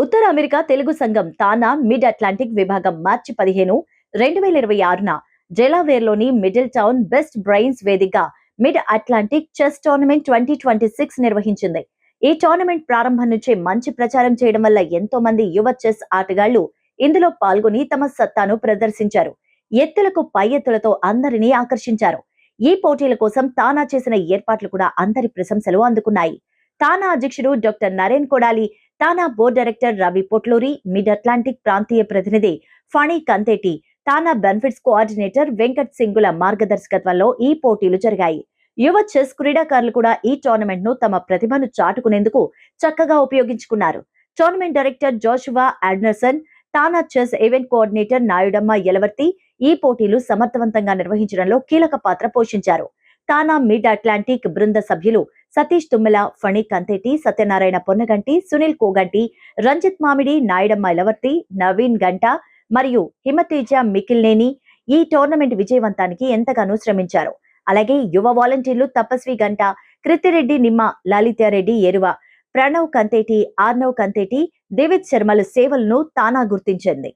ఉత్తర America Telugu సంఘం తానా mid Atlantic విభాగం మార్చి 15, 2026న డెలావేర్లోని middle town best brains వేదికగా మిడ్ అట్లాంటిక్ చెస్ టోర్నమెంట్ 2026 నిర్వహించింది. ఈ టోర్నమెంట్ ప్రారంభం నుంచే మంచి ప్రచారం చేయడం వల్ల ఎంతో మంది యువ చెస్ ఆటగాళ్లు ఇందులో పాల్గొని తమ సత్తాను ప్రదర్శించారు. ఎత్తులకు పై ఎత్తులతో అందరినీ ఆకర్షించారు. ఈ పోటీల కోసం తానా చేసిన ఏర్పాట్లు కూడా అందరి ప్రశంసలు అందుకున్నాయి. తానా అధ్యక్షుడు doctor Naren Kodali, TANA board director Ravi Potluri, mid Atlantic ప్రాంతీయ ప్రతినిధి Phani Kanteti, TANA benefits coordinator Venkat Singula మార్గదర్శకత్వంలో ఈ పోటీలు జరిగాయి. యువ చెస్ క్రీడాకారులు కూడా ఈ టోర్నమెంట్ ను తమ ప్రతిభను చాటుకునేందుకు చక్కగా ఉపయోగించుకున్నారు. Tournament director Joshua Anderson, TANA chess event coordinator Nayudamma Yalavarthi ఈ పోటీలు సమర్థవంతంగా నిర్వహించడంలో కీలక పాత్ర పోషించారు. తానా మిడ్ అట్లాంటిక్ బృంద సభ్యులు సతీష్ తుమ్మెల, ఫణి కంతేటి, సత్యనారాయణ పొన్నగంటి, సునీల్ కోగంటి, రంజిత్ మామిడి, నాయుడమ్మ యలవర్తి, నవీన్ గంట మరియు హిమతేజ మికిల్నేని ఈ టోర్నమెంట్ విజయవంతానికి ఎంతగానో శ్రమించారు. అలాగే యువ వాలంటీర్లు తపస్వి గంట, కృతిరెడ్డి నిమ్మ, లలితారెడ్డి ఎరువ, ప్రణవ్ కంతేటి, ఆర్నవ్ కంతేటి, దేవిత్ శర్మల సేవలను తానా గుర్తించింది.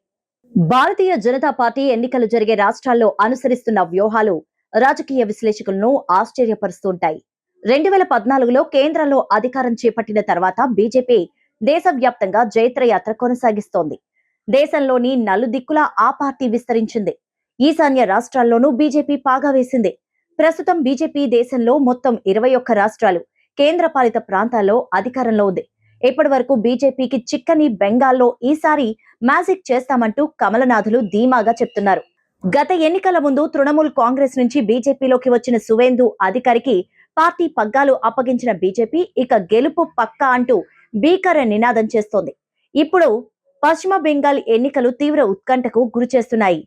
భారతీయ జనతా పార్టీ ఎన్నికలు జరిగే రాష్ట్రాల్లో అనుసరిస్తున్న వ్యూహాలు రాజకీయ విశ్లేషకులను ఆశ్చర్యపరుస్తుంటాయి. 2014లో కేంద్రంలో అధికారం చేపట్టిన తర్వాత బీజేపీ దేశవ్యాప్తంగా జైత్రయాత్ర కొనసాగిస్తోంది. దేశంలోని నలుదిక్కులా ఆ పార్టీ విస్తరించింది. ఈశాన్య రాష్ట్రాల్లోనూ బీజేపీ పాగా వేసింది. ప్రస్తుతం బీజేపీ దేశంలో మొత్తం 21 రాష్ట్రాలు, కేంద్రపాలిత ప్రాంతాల్లో అధికారంలో ఉంది. ఇప్పటి వరకు బీజేపీకి చిక్కని బెంగాల్లో ఈసారి మ్యాజిక్ చేస్తామంటూ కమలనాథులు ధీమాగా చెప్తున్నారు. గత ఎన్నికల ముందు తృణమూల్ కాంగ్రెస్ నుంచి బీజేపీలోకి వచ్చిన సువేందు అధికారికి పార్టీ పగ్గాలు అప్పగించిన బీజేపీ ఇక గెలుపు పక్కా అంటూ భీకర నినాదం చేస్తోంది. ఇప్పుడు పశ్చిమ బెంగాల్ ఎన్నికలు తీవ్ర ఉత్కంఠకు గురిచేస్తున్నాయి.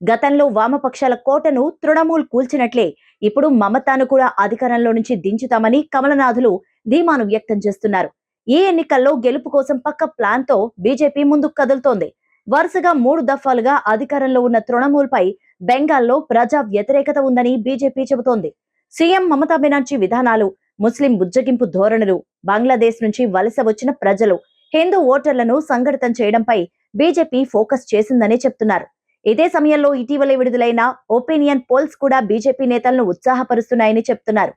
గతంలో వామపక్షాల కోటను తృణమూల్ కూల్చినట్లే ఇప్పుడు మమతాను కూడా అధికారంలో నుంచి దించుతామని కమలనాథులు ధీమాను వ్యక్తం చేస్తున్నారు. ఈ ఎన్నికల్లో గెలుపు కోసం పక్క ప్లాన్ తో బీజేపీ ముందుకు కదులుతోంది. వరుసగా 3 దఫాలుగా అధికారంలో ఉన్న తృణమూల్ పై బెంగాల్లో ప్రజా వ్యతిరేకత ఉందని బీజేపీ చెబుతోంది. సీఎం మమతా బెనర్జీ విధానాలు, ముస్లిం బుజ్జగింపు ధోరణులు, బంగ్లాదేశ్ నుంచి వలస వచ్చిన ప్రజలు, హిందూ ఓటర్లను సంఘటితం చేయడంపై బీజేపీ ఫోకస్ చేసిందనే చెప్తున్నారు. ఇదే సమయంలో ఇటీవలే విడుదలైన ఒపీనియన్ పోల్స్ కూడా బీజేపీ నేతలను ఉత్సాహపరుస్తున్నాయని చెప్తున్నారు.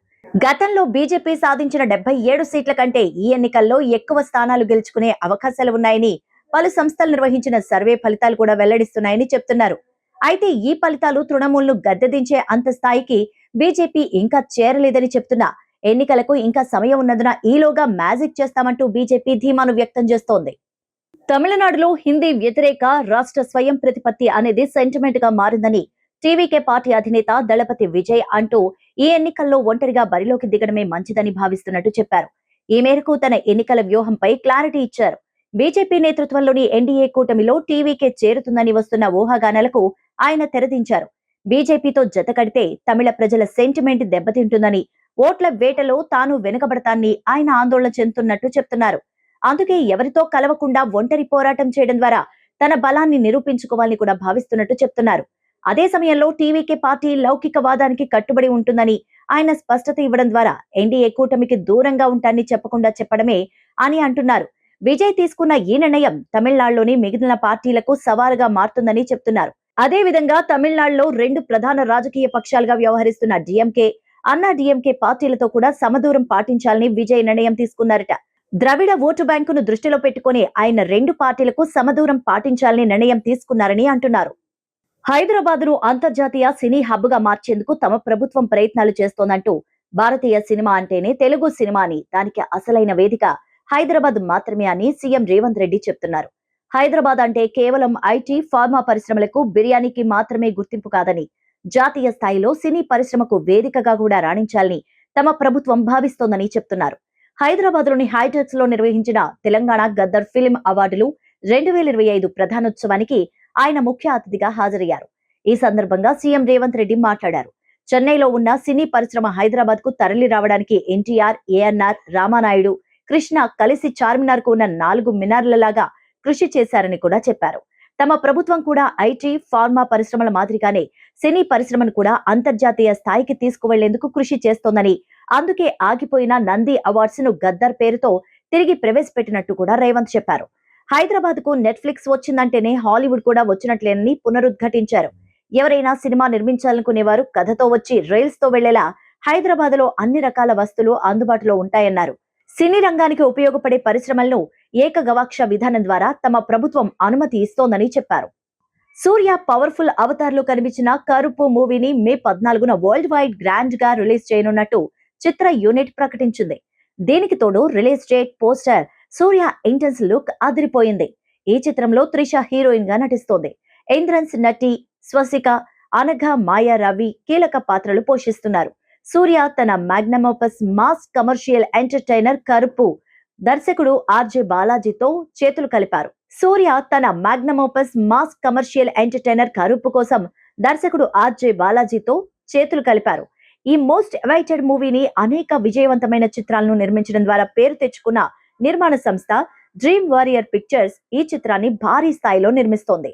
గతంలో బీజేపీ సాధించిన 77 సీట్ల కంటే ఈ ఎన్నికల్లో ఎక్కువ స్థానాలు గెలుచుకునే అవకాశాలు ఉన్నాయని పలు సంస్థలు నిర్వహించిన సర్వే ఫలితాలు కూడా వెల్లడిస్తున్నాయని చెప్తున్నారు. అయితే ఈ ఫలితాలు తృణమూల్ను గద్దెదించే అంత స్థాయికి బీజేపీ ఇంకా చేరలేదని చెప్తున్నా ఎన్నికలకు ఇంకా సమయం ఉన్నందున ఈలోగా మ్యాజిక్ చేస్తామంటూ బీజేపీ ధీమాను వ్యక్తం చేస్తోంది. తమిళనాడులో హిందీ వ్యతిరేక రాష్ట్ర స్వయం ప్రతిపత్తి అనేది సెంటిమెంట్ గా మారిందని టీవీకే పార్టీ అధినేత దళపతి విజయ్ అంటూ ఈ ఎన్నికల్లో ఒంటరిగా బరిలోకి దిగడమే మంచిదని భావిస్తున్నట్టు చెప్పారు. ఈ మేరకు తన ఎన్నికల వ్యూహంపై క్లారిటీ ఇచ్చారు. బీజేపీ నేతృత్వంలోని ఎన్డీఏ కూటమిలో టీవీకే చేరుతుందని వస్తున్న ఊహాగానాలకు ఆయన తెరదించారు. బీజేపీతో జత కడితే తమిళ ప్రజల సెంటిమెంట్ దెబ్బతింటుందని, ఓట్ల వేటలో తాను వెనుకబడతాన్ని ఆయన ఆందోళన చెందుతున్నట్టు చెప్తున్నారు. అందుకే ఎవరితో కలవకుండా ఒంటరి పోరాటం చేయడం ద్వారా తన బలాన్ని నిరూపించుకోవాలని కూడా భావిస్తున్నట్టు చెప్తున్నారు. అదే సమయంలో టీవీకే పార్టీ లౌకికవాదానికి కట్టుబడి ఉంటుందని ఆయన స్పష్టత ఇవ్వడం ద్వారా ఎన్డీఏ కూటమికి దూరంగా ఉంటాన్ని చెప్పకుండా చెప్పడమే అని అంటున్నారు. విజయ్ తీసుకున్న ఈ నిర్ణయం తమిళనాడులోని మిగిలిన పార్టీలకు సవాలుగా మారుతుందని చెప్తున్నారు. అదే విధంగా తమిళనాడులో 2 ప్రధాన రాజకీయ పక్షాలుగా వ్యవహరిస్తున్న డిఎంకే, అన్నా డిఎంకే పార్టీలతో కూడా సమదూరం పాటించాలని విజయ్ నిర్ణయం తీసుకున్నారట. ద్రవిడ ఓటు బ్యాంకును దృష్టిలో పెట్టుకుని ఆయన 2 పార్టీలకు సమదూరం పాటించాలని నిర్ణయం తీసుకున్నారని అంటున్నారు. హైదరాబాద్ను అంతర్జాతీయ సినీ హబ్ గా మార్చేందుకు తమ ప్రభుత్వం ప్రయత్నాలు చేస్తోందంటూ భారతీయ సినిమా అంటేనే తెలుగు సినిమా అని, దానికి అసలైన వేదిక హైదరాబాద్ మాత్రమే అని సీఎం రేవంత్ రెడ్డి చెప్తున్నారు. హైదరాబాద్ అంటే కేవలం ఐటీ, ఫార్మా పరిశ్రమలకు, బిర్యానీకి మాత్రమే గుర్తింపు కాదని, జాతీయ స్థాయిలో సినీ పరిశ్రమకు వేదికగా కూడా రాణించాలని తమ ప్రభుత్వం భావిస్తోందని చెప్తున్నారు. హైదరాబాద్ లోని హైటెక్స్ లో నిర్వహించిన తెలంగాణ గద్దర్ ఫిల్మ్ అవార్డులు 2025 ప్రధానోత్సవానికి ఆయన ముఖ్య అతిథిగా హాజరయ్యారు. ఈ సందర్భంగా సీఎం రేవంత్ రెడ్డి మాట్లాడారు. చెన్నైలో ఉన్న సినీ పరిశ్రమ హైదరాబాద్ కు తరలి రావడానికి ఎన్టీఆర్, ఏఎన్ఆర్, రామానాయుడు, కృష్ణ కలిసి చార్మినార్ కు ఉన్న 4 మినార్లలాగా కృషి చేశారని కూడా చెప్పారు. తమ ప్రభుత్వం కూడా ఐటీ, ఫార్మా పరిశ్రమల మాదిరిగానే సినీ పరిశ్రమను కూడా అంతర్జాతీయ స్థాయికి తీసుకువెళ్లేందుకు కృషి చేస్తోందని, అందుకే ఆగిపోయిన నంది అవార్డ్స్ ను గద్దర్ పేరుతో తిరిగి ప్రవేశపెట్టినట్టు కూడా రేవంత్ చెప్పారు. హైదరాబాద్ కు నెట్ఫ్లిక్స్ వచ్చిందంటేనే హాలీవుడ్ కూడా వచ్చినట్లేనని పునరుద్ఘాటించారు. ఎవరైనా సినిమా నిర్మించాలనుకునేవారు కథతో వచ్చి రైల్స్ తో వెళ్లేలా హైదరాబాద్ లో అన్ని రకాల వస్తువులు అందుబాటులో ఉంటాయన్నారు. సినీ రంగానికి ఉపయోగపడే పరిశ్రమలను ఏకగవాక్ష విధానం ద్వారా తమ ప్రభుత్వం అనుమతి ఇస్తోందని చెప్పారు. సూర్య పవర్ఫుల్ అవతార్ లో కనిపించిన కరుపు మూవీని మే 14న వరల్డ్ వైడ్ గ్రాండ్ గా రిలీజ్ చేయనున్నట్టు చిత్ర యూనిట్ ప్రకటించింది. దీనికి తోడు రిలీజ్ డేట్ పోస్టర్ సూర్య ఇంటెన్స్ లుక్ అదిరిపోయింది. ఈ చిత్రంలో త్రిష హీరోయిన్ గా నటిస్తోంది. ఎంట్రన్స్ నటి స్వసిక, అనఘ, మాయా రవి కీలక పాత్రలు పోషిస్తున్నారు. సూర్య తన మ్యాగ్నమోపస్ మాస్ కమర్షియల్ ఎంటర్టైనర్ కరుపు దర్శకుడు ఆర్జే బాలాజీతో చేతులు కలిపారు. సూర్య తన మ్యాగ్నమోపస్ మాస్ కమర్షియల్ ఎంటర్టైనర్ కరుపు కోసం దర్శకుడు ఆర్జే బాలాజీతో చేతులు కలిపారు. ఈ మోస్ట్ అవైటెడ్ మూవీని అనేక విజయవంతమైన చిత్రాలను నిర్మించడం ద్వారా పేరు తెచ్చుకున్న నిర్మాణ సంస్థ డ్రీమ్ వారియర్ పిక్చర్స్ ఈ చిత్రాన్ని భారీ స్థాయిలో నిర్మిస్తోంది.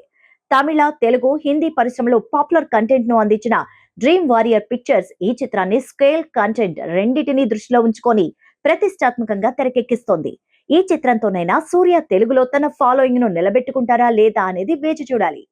తమిళ, తెలుగు, హిందీ పరిశ్రమలో పాపులర్ కంటెంట్ ను అందించిన డ్రీమ్ వారియర్ పిక్చర్స్ ఈ చిత్రాన్ని స్కేల్, కంటెంట్ రెండింటినీ దృష్టిలో ఉంచుకొని ప్రతిష్టాత్మకంగా తెరకెక్కిస్తోంది. ఈ చిత్రంతోనైనా సూర్య తెలుగులో తన ఫాలోయింగ్ ను నిలబెట్టుకుంటారా లేదా అనేది వేచి చూడాలి.